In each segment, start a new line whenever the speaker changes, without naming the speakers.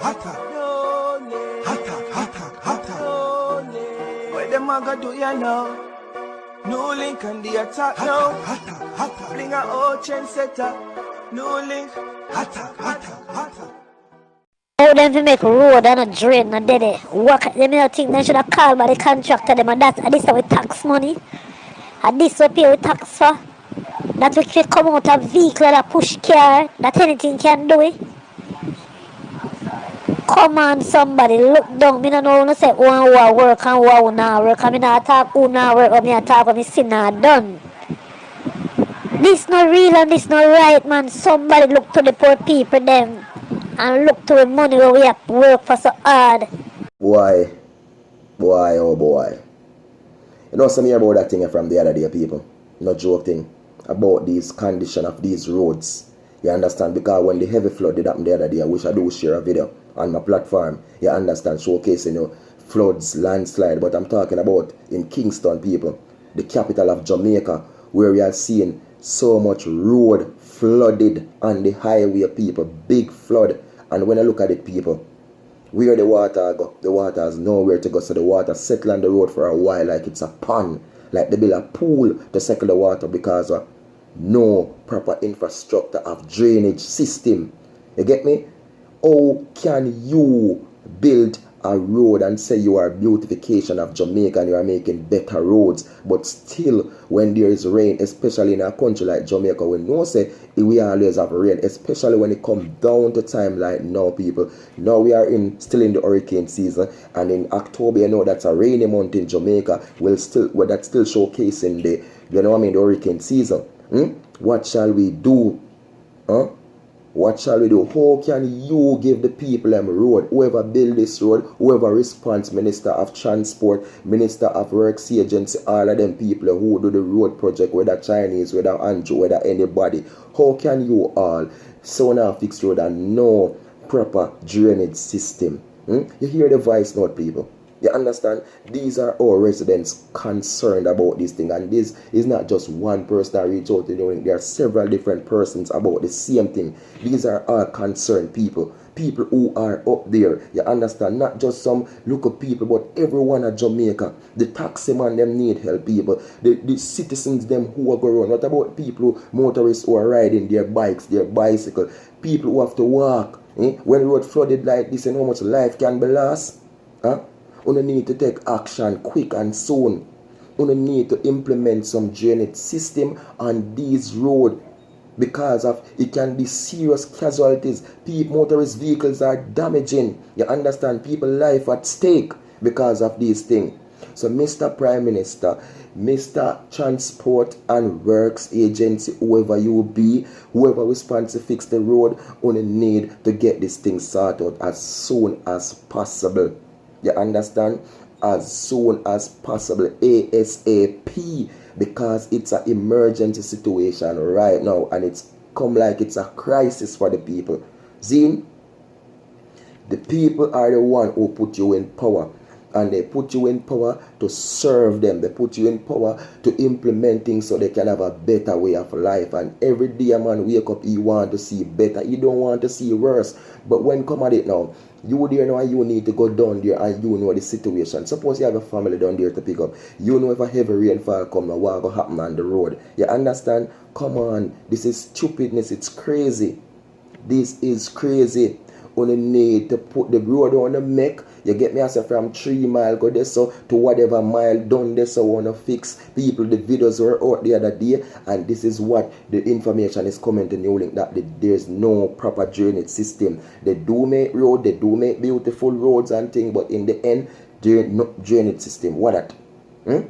hotter, hotter, hotter. What them a go do ya now? New link and the attack now. Hotter. Bring a old chain setter. New link. Hotter.
How them to make road and a drain and dead it. Work them you think they should have called by the contractor them and that and this how we tax money. And this we pay with tax for. That we can come out a vehicle that push car that anything can do it. Come on somebody look down. Me no know who say who work and who not work. I mean I talk who not work or me I talk when me sin not done. This not real and this not right man. Somebody look to the poor people them. And look to the money where we have to work for so hard.
Boy, oh boy. You know some about that thing from the other day, people. No joke thing. About this condition of these roads. You understand? Because when the heavy flood did happen the other day, I wish I do share a video on my platform. You understand? Showcasing floods, landslide. But I'm talking about in Kingston, people. The capital of Jamaica. Where we are seeing so much road flooded on the highway, people. Big flood. And when I look at it, people, where the water go, the water has nowhere to go. So the water settle on the road for a while like it's a pond. Like they build a pool to settle the water because of no proper infrastructure of drainage system. You get me? How can you build a road and say you are beautification of Jamaica and you are making better roads, but still when there is rain, especially in a country like Jamaica, we know say we always have rain, especially when it comes down to time like now, people. Now we are still in the hurricane season, and in October, you know, that's a rainy month in Jamaica. That's still showcasing the the hurricane season. What shall we do? What shall we do? How can you give the people them road? Whoever build this road, whoever responds, Minister of Transport, Minister of Works Agency, all of them people who do the road project, whether Chinese, whether Andrew, whether anybody, how can you all so now fix road and no proper drainage system? You hear the voice note, people? You understand? These are our residents concerned about this thing, and this is not just one person that reach out to you. There are several different persons about the same thing. These are all concerned people who are up there. You understand? Not just some local people, but everyone at Jamaica. The taxi man them need help, people. The citizens them who are going around. What about people, motorists who are riding their bikes, their bicycle, people who have to walk? When the road flooded like this, and how much life can be lost? You need to take action quick and soon. You need to implement some drainage system on these roads because of it can be serious casualties. Motorist vehicles are damaging. You understand? People life at stake because of these things. So Mr. Prime Minister, Mr. Transport and Works Agency, whoever you be, whoever responds to fix the road, only need to get this thing sorted as soon as possible. You understand? As soon as possible, ASAP, because it's an emergency situation right now and it's come like it's a crisis for the people. Zine, the people are the one who put you in power, and they put you in power to serve them. They put you in power to implement things so they can have a better way of life. And every day a man wake up, he want to see better. He don't want to see worse. But when come at it now, you there now, you need to go down there and you know the situation. Suppose you have a family down there to pick up. You know if a heavy rainfall come now, what will happen on the road. You understand? Come on. This is stupidness. It's crazy. This is crazy. Only need to put the road on the make. You get me? I say from 3 mile go there so to whatever mile done there so want to fix people. The videos were out the other day, and this is what the information is coming to New Link, that there's no proper drainage system. They do make road, they do make beautiful roads and things, but in the end, no drainage system. What that?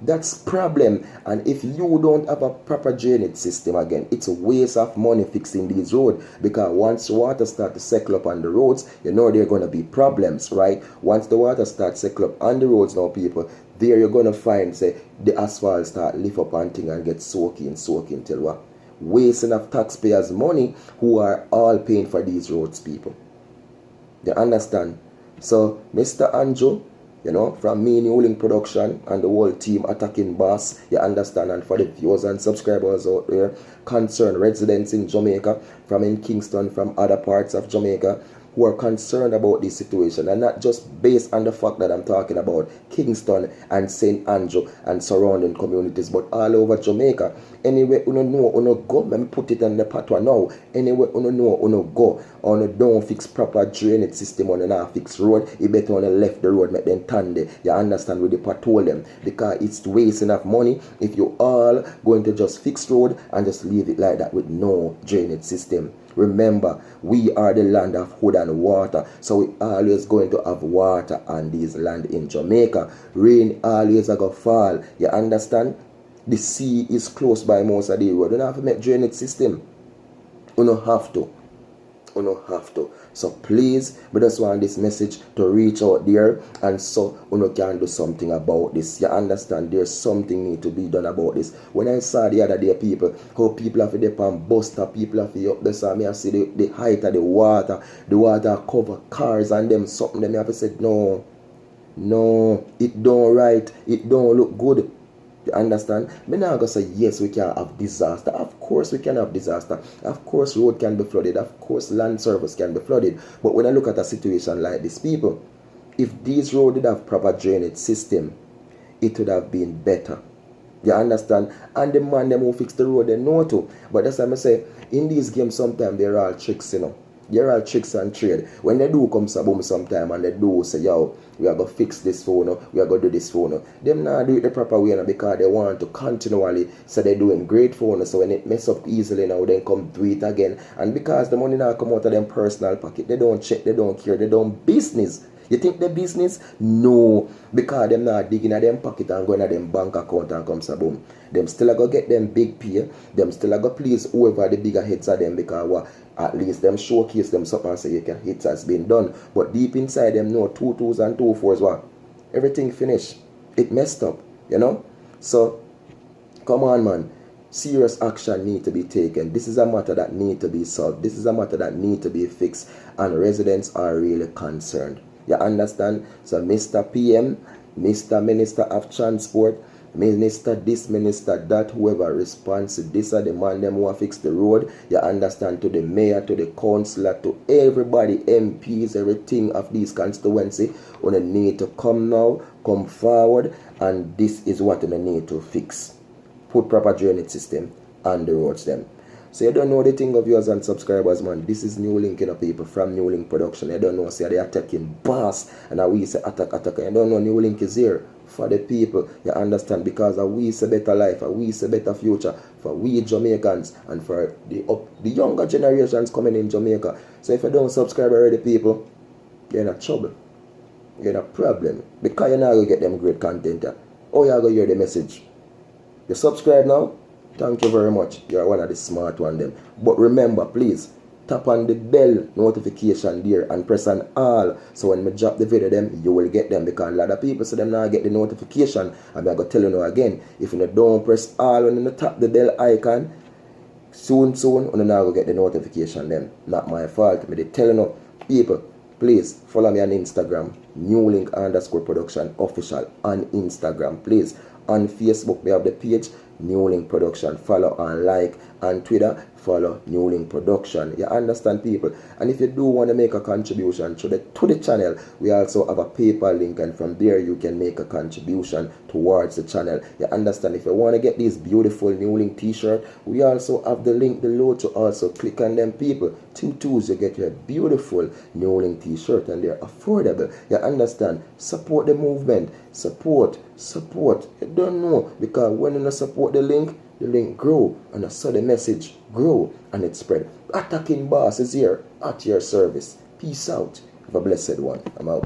That's problem. And if you don't have a proper drainage system, again, it's a waste of money fixing these roads, because once water starts to settle up on the roads, you know there are going to be problems, right? Once the water starts to settle up on the roads now, people, there you're going to find, say, the asphalt start lift up and thing and get soaking till what? Wasting of taxpayers' money who are all paying for these roads, people. You understand? So, Mr. Andrew, you know, from me, New Link Production, and the whole team Attacking Boss, you understand, and for the viewers and subscribers out there, concerned residents in Jamaica, from in Kingston, from other parts of Jamaica, who are concerned about this situation, and not just based on the fact that I'm talking about Kingston and St. Andrew and surrounding communities, but all over Jamaica. Anyway, you know, you go. Let me put it in the patois now. Anyway, you know, you go. On don't fix proper drainage system on a fix road. You better on the left the road, make them turn there. You understand with the patrol them, because it's wasting of money if you all going to just fix road and just leave it like that with no drainage system. Remember, we are the land of wood and water, so we always going to have water on this land in Jamaica. Rain always a go fall. You understand? The sea is close by most of the road. You don't have to make drainage system. You don't have to. You don't have to. So please, we just want this message to reach out there, and so you can do something about this. You understand? There's something need to be done about this. When I saw the other day people, how people have to depend buster, people have to up there, so I see the height of the water cover cars and them something. Them have to say no, it don't right, it don't look good. You understand? Me now gonna say yes, we can have disaster. Of course we can have disaster. Of course road can be flooded. Of course land surface can be flooded. But when I look at a situation like this, people, if these roads did have proper drainage system, it would have been better. You understand? And the man them who fix the road, they know too. But that's why I say, in these games sometimes they're all tricks, you know. They're all tricks and trade. When they do come boom sometime and they do say, yo, we are going to fix this phone, we are going to do this phone. Them not do it the proper way because they want to continually say they're doing great phone. So when it mess up easily now, then come do it again. And because the money now come out of them personal pocket, they don't check, they don't care, they don't business. You think the business? No. Because them not digging at them pocket and going at them bank account and come boom. Them still go get them big pay. Them still go please whoever the bigger heads are them, because what at least them showcase them something and say you can it has been done. But deep inside them know 2 2s and 2 4s what? Everything finished. It messed up, you know? So come on, man. Serious action need to be taken. This is a matter that need to be solved. This is a matter that need to be fixed, and residents are really concerned. You understand? So Mr. PM, Mr. Minister of Transport, Minister this, Minister that, whoever responds to this or the man them who fix the road, you understand, to the mayor, to the councillor, to everybody, MPs, everything of these constituency, on a need to come now, come forward, and this is what they need to fix. Put proper drainage system on the roads them. So you don't know the thing of yours and subscribers, man. This is New Link, you know, people from New Link Production. You don't know, say they attacking boss, and we say attack. You don't know New Link is here for the people. You understand? Because we say better life, we say better future for we Jamaicans and for the younger generations coming in Jamaica. So if you don't subscribe already, people, you're in a trouble. You're in a problem. Because you're not going to get them great content. Oh, you're going to hear the message. You subscribe now? Thank you very much. You're one of the smart ones them. But remember, please, tap on the bell notification there and press on all. So when we drop the video them, you will get them. Because a lot of people say them now get the notification. And I'm going to tell you now again, if you don't press all when you tap the bell icon, soon, you're not going to get the notification them. Not my fault. I'm tell you now, people, please follow me on Instagram, NewLink_production official on Instagram, please. On Facebook, we have the page New Link Production. Follow and like. On Twitter, follow New Link Production. You understand, people? And if you do want to make a contribution to the channel, we also have a PayPal link, and from there you can make a contribution towards the channel. You understand? If you want to get this beautiful New Link t-shirt, we also have the link below to also click on them, people. 2 2s, you get your beautiful New Link t-shirt, and they're affordable. You understand? Support the movement. Support. You don't know, because when you support the link grow, and I saw the message grow and it spread. Attacking Boss is here at your service. Peace out. Have a blessed one. I'm out.